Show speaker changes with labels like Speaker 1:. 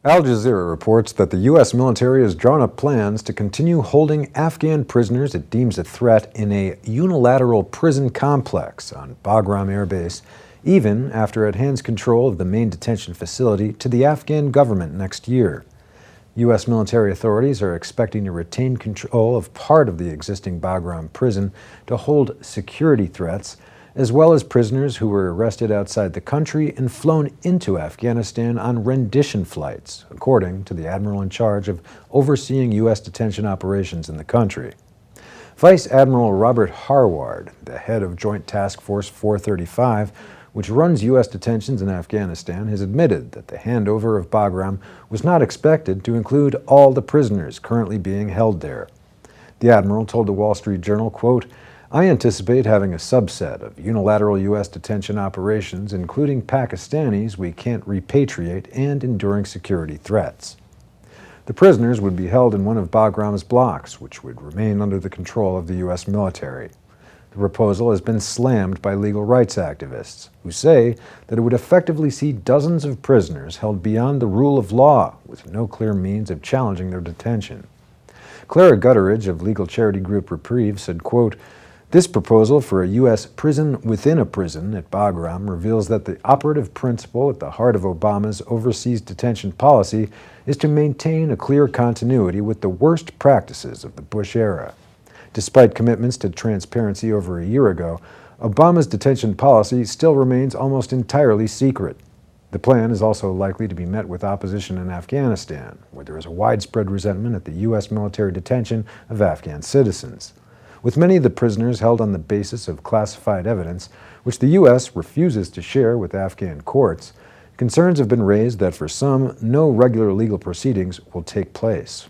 Speaker 1: Al Jazeera reports that the U.S. military has drawn up plans to continue holding Afghan prisoners it deems a threat in a unilateral prison complex on Bagram airbase, even after it hands control of the main detention facility to the Afghan government next year. U.S. military authorities are expecting to retain control of part of the existing Bagram prison to hold security threats, as well as prisoners who were arrested outside the country and flown into Afghanistan on rendition flights, according to the admiral in charge of overseeing U.S. detention operations in the country. Vice Admiral Robert Harward, the head of Joint Task Force 435, which runs U.S. detentions in Afghanistan, has admitted that the handover of Bagram was not expected to include all the prisoners currently being held there. The admiral told the Wall Street Journal, quote, "I anticipate having a subset of unilateral U.S. detention operations, including Pakistanis we can't repatriate and enduring security threats." The prisoners would be held in one of Bagram's blocks, which would remain under the control of the U.S. military. The proposal has been slammed by legal rights activists, who say that it would effectively see dozens of prisoners held beyond the rule of law, with no clear means of challenging their detention. Clara Gutteridge of legal charity group Reprieve said, quote, "This proposal for a U.S. prison within a prison at Bagram reveals that the operative principle at the heart of Obama's overseas detention policy is to maintain a clear continuity with the worst practices of the Bush era. Despite commitments to transparency over a year ago, Obama's detention policy still remains almost entirely secret. The plan is also likely to be met with opposition in Afghanistan, where there is a widespread resentment at the U.S. military detention of Afghan citizens. With many of the prisoners held on the basis of classified evidence, which the U.S. refuses to share with Afghan courts, concerns have been raised that for some, no regular legal proceedings will take place."